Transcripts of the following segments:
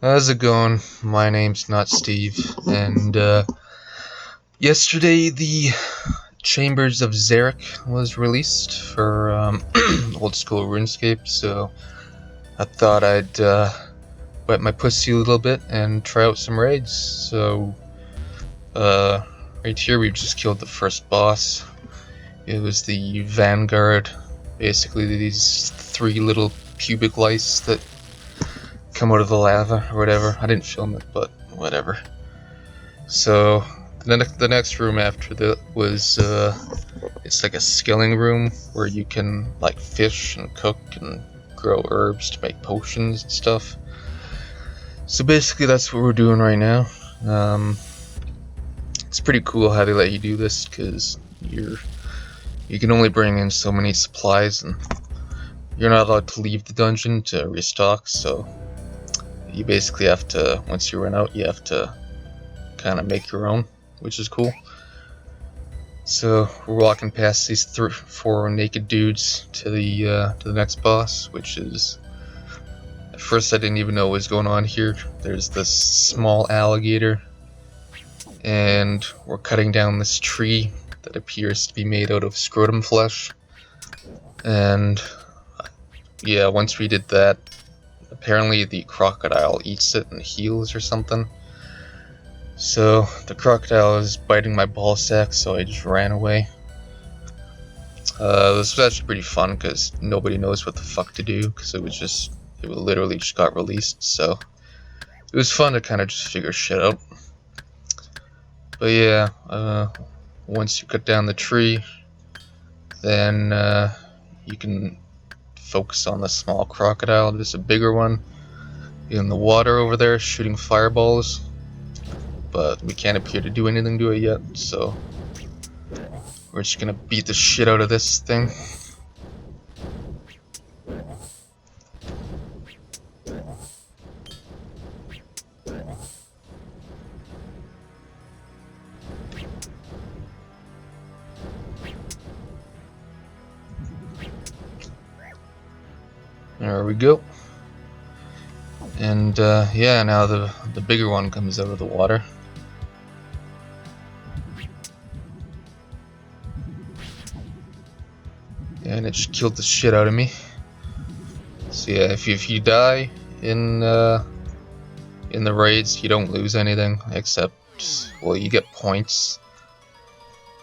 How's it going? My name's not Steve, and yesterday the Chambers of Xeric was released for old school RuneScape, so I thought I'd wet my pussy a little bit and try out some raids. So right here we've just killed the first boss. It was the Vanguard, basically these three little pubic lice that come out of the lava or whatever. I didn't film it, but whatever. So the next room after that was it's like a skilling room where you can like fish and cook and grow herbs to make potions and stuff. So basically that's what we're doing right now. It's pretty cool how they let you do this, because you can only bring in so many supplies and you're not allowed to leave the dungeon to restock, so you basically have to, once you run out, you have to kind of make your own, which is cool. So we're walking past these four naked dudes to the next boss, which is, at first I didn't even know what was going on here. There's this small alligator, and we're cutting down this tree that appears to be made out of scrotum flesh. And yeah, once we did that, apparently the crocodile eats it and heals or something. So the crocodile is biting my ball sack, so I just ran away. This was actually pretty fun because nobody knows what the fuck to do, because it literally just got released, so it was fun to kind of just figure shit out. But yeah, once you cut down the tree, then you can focus on the small crocodile. There's a bigger one in the water over there shooting fireballs, but we can't appear to do anything to it yet, so we're just gonna beat the shit out of this thing. There we go. And yeah, now the bigger one comes out of the water. And it just killed the shit out of me. So yeah, if you die in the raids, you don't lose anything, except, well, you get points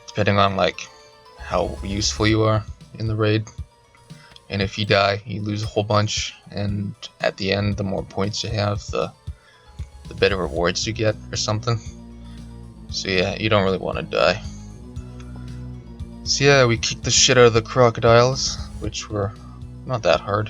depending on like how useful you are in the raid. And if you die, you lose a whole bunch, and at the end, the more points you have, the better rewards you get or something. So yeah, you don't really want to die. So yeah, we kicked the shit out of the crocodiles, which were not that hard.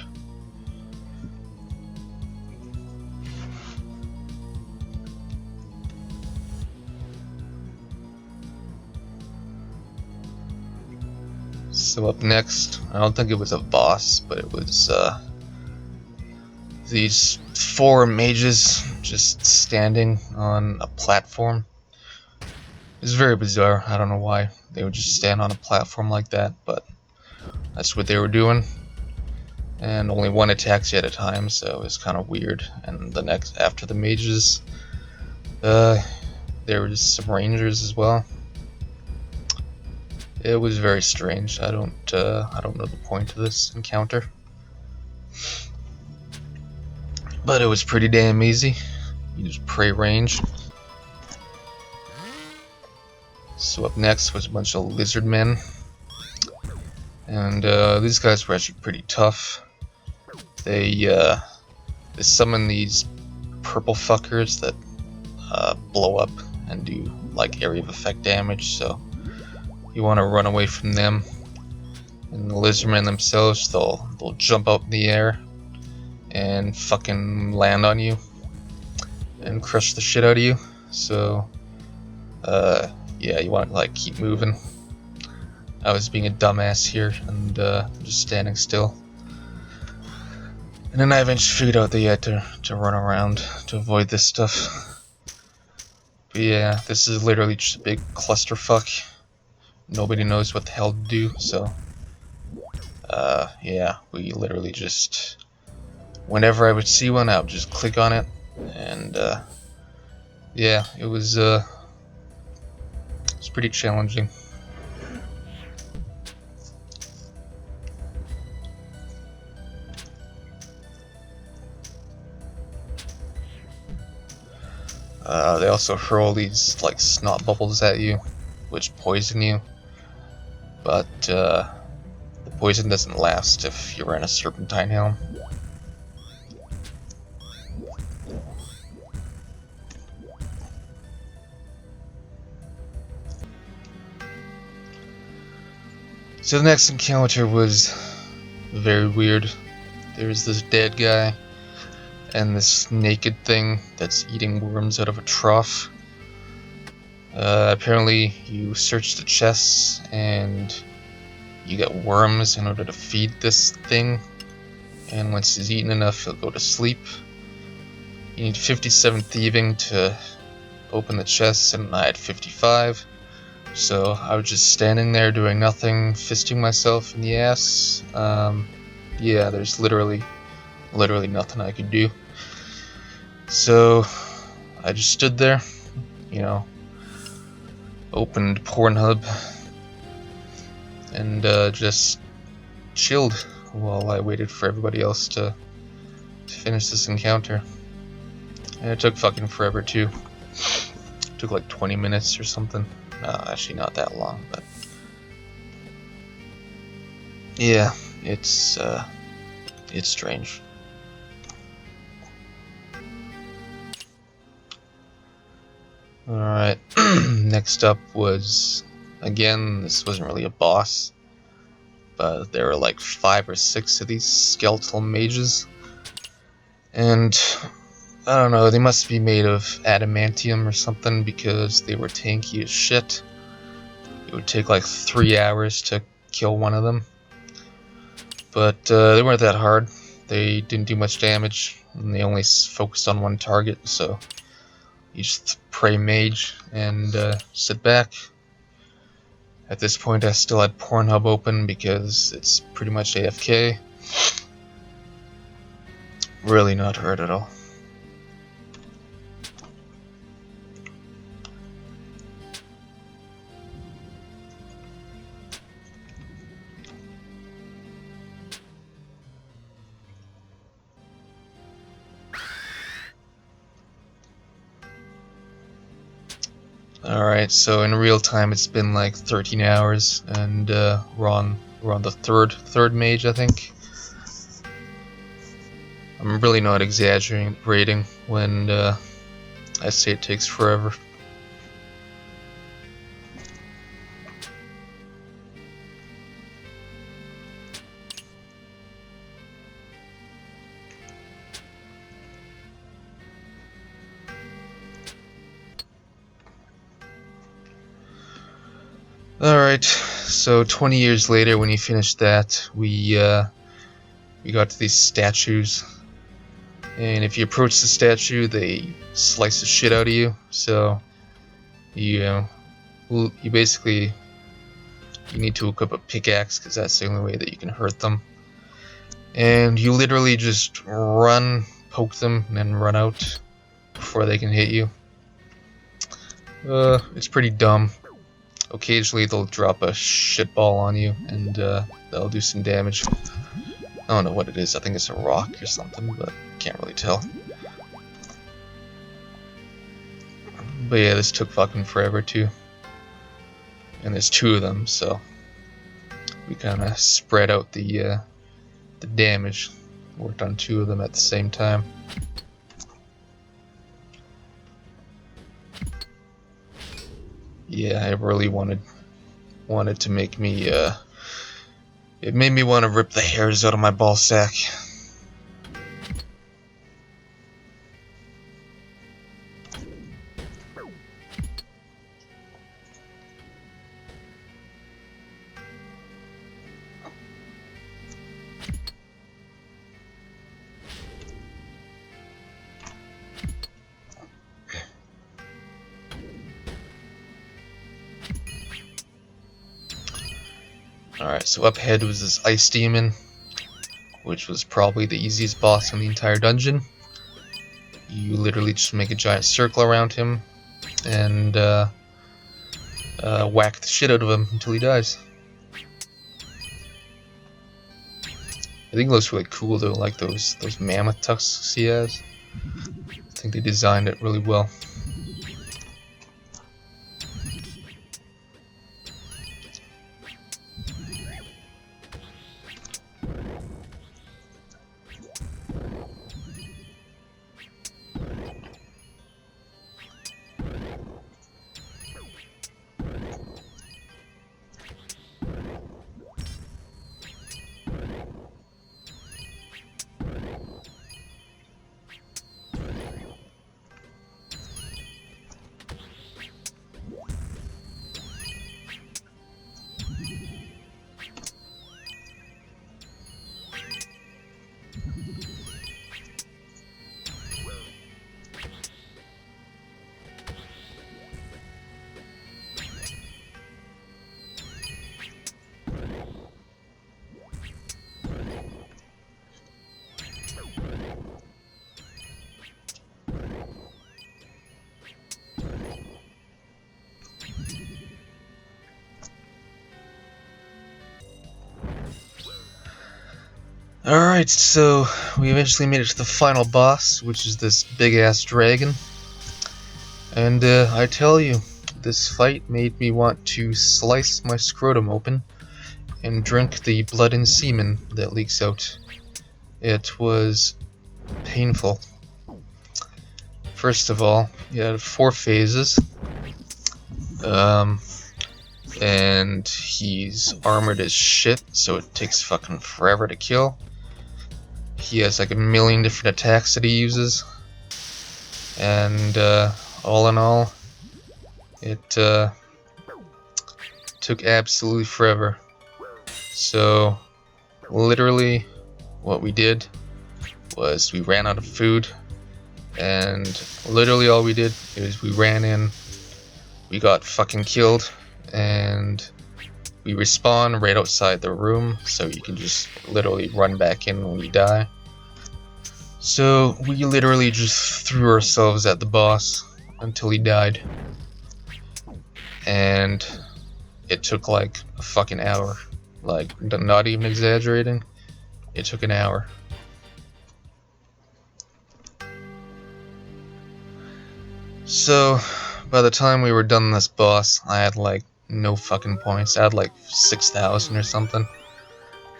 So up next, I don't think it was a boss, but it was these four mages just standing on a platform. It was very bizarre. I don't know why they would just stand on a platform like that, but that's what they were doing. And only one attacks you at a time, so it was kind of weird. And the next, after the mages, there was some rangers as well. It was very strange. I don't know the point of this encounter, but it was pretty damn easy. You just pray range. So up next was a bunch of lizard men, and these guys were actually pretty tough. They summon these purple fuckers that blow up and do like area of effect damage, so you want to run away from them. And the lizardmen themselves, they'll jump up in the air and fucking land on you and crush the shit out of you. So yeah, you want to like keep moving. I was being a dumbass here and just standing still. And then I eventually figured out that you had to run around to avoid this stuff. But yeah, this is literally just a big clusterfuck. Nobody knows what the hell to do, so yeah, we literally just, whenever I would see one, I would just click on it and yeah, it was pretty challenging. They also hurl these like snot bubbles at you, which poison you, but the poison doesn't last if you're in a serpentine helm. So the next encounter was very weird. There's this dead guy and this naked thing that's eating worms out of a trough. Apparently you search the chests and you get worms in order to feed this thing, and once he's eaten enough he'll go to sleep. You need 57 thieving to open the chests, and I had 55. So I was just standing there doing nothing, fisting myself in the ass. Yeah, there's literally nothing I could do. So I just stood there, you know, opened Pornhub, and just chilled while I waited for everybody else to finish this encounter. And it took fucking forever too. It took like 20 minutes or something. Actually not that long, but yeah, it's strange. Alright, next up was, again, this wasn't really a boss, but there were like 5 or 6 of these skeletal mages, and I don't know, they must be made of adamantium or something, because they were tanky as shit. It would take like 3 hours to kill one of them, but they weren't that hard. They didn't do much damage, and they only focused on one target, so you just pray mage and sit back. At this point I still had Pornhub open because it's pretty much AFK. Really not hard at all. Alright, so in real time it's been like 13 hours, and we're on the third mage, I think. I'm really not exaggerating when I say it takes forever. Alright, so 20 years later, when you finish that, we got to these statues, and if you approach the statue, they slice the shit out of you. So you basically need to equip a pickaxe, because that's the only way that you can hurt them. And you literally just run, poke them, and then run out before they can hit you. It's pretty dumb. Occasionally they'll drop a shitball on you, and that'll do some damage. I don't know what it is, I think it's a rock or something, but can't really tell. But yeah, this took fucking forever too. And there's 2 of them, so we kinda spread out the damage. Worked on 2 of them at the same time. Yeah, I really wanted to make me it made me want to rip the hairs out of my ball sack. Alright, so up ahead was this ice demon, which was probably the easiest boss in the entire dungeon. you literally just make a giant circle around him and whack the shit out of him until he dies. I think it looks really cool though, like those mammoth tusks he has. I think they designed it really well. Alright, so we eventually made it to the final boss, which is this big-ass dragon. And I tell you, this fight made me want to slice my scrotum open and drink the blood and semen that leaks out. It was painful. First of all, you had 4 phases. And he's armored as shit, so it takes fucking forever to kill. He has like a million different attacks that he uses, and all in all, it took absolutely forever. So literally what we did was we ran out of food, and literally all we did is we ran in, we got fucking killed, and we respawn right outside the room, so you can just literally run back in when you die. So we literally just threw ourselves at the boss until he died. And it took like a fucking hour. Like, not even exaggerating, it took an hour. So by the time we were done this boss, I had like no fucking points. I had like 6,000 or something.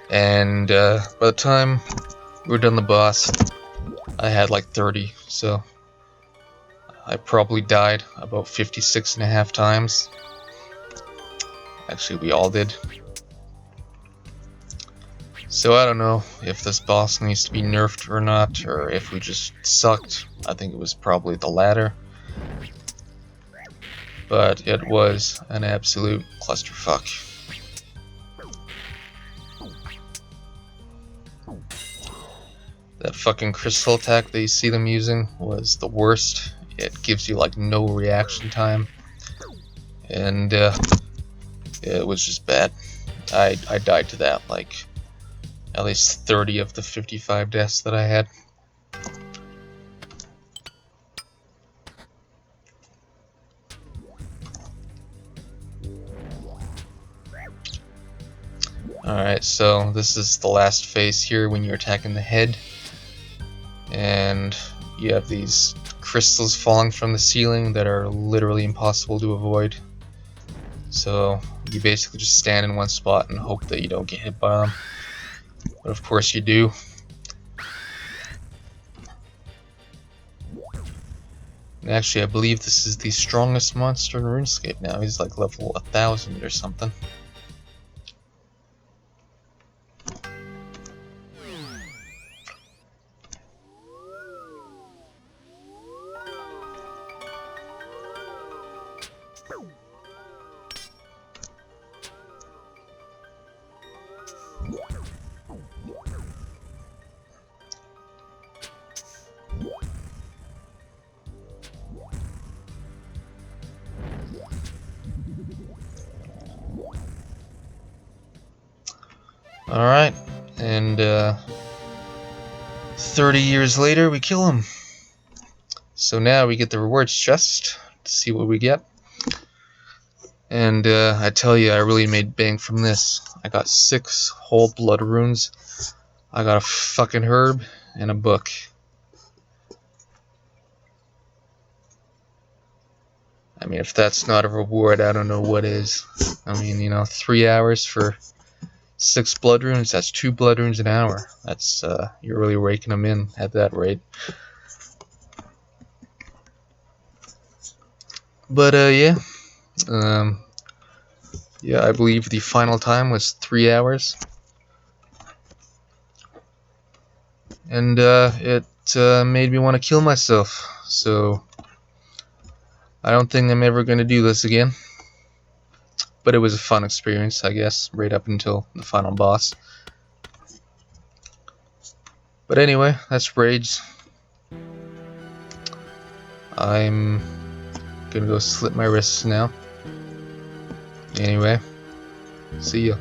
And by the time we were done the boss, I had like 30, so I probably died about 56.5 times. Actually, we all did. So I don't know if this boss needs to be nerfed or not, or if we just sucked. I think it was probably the latter. But it was an absolute clusterfuck. That fucking crystal attack that you see them using was the worst. It gives you like no reaction time. And it was just bad. I died to that like at least 30 of the 55 deaths that I had. Alright, so this is the last phase here when you're attacking the head. And you have these crystals falling from the ceiling that are literally impossible to avoid. So you basically just stand in one spot and hope that you don't get hit by them. But of course you do. And actually, I believe this is the strongest monster in RuneScape now. He's like level 1000 or something. Alright, and 30 years later we kill him. So now we get the rewards chest to see what we get. And I tell you, I really made bank from this. I got 6 whole blood runes. I got a fucking herb and a book. I mean, if that's not a reward, I don't know what is. I mean, you know, 3 hours for 6 blood runes, that's 2 blood runes an hour. That's, you're really raking them in at that rate. But, yeah. Yeah, I believe the final time was 3 hours. And, it made me want to kill myself. So, I don't think I'm ever going to do this again. But it was a fun experience, I guess, right up until the final boss. But anyway, that's Raids. I'm gonna go slit my wrists now. Anyway, see ya.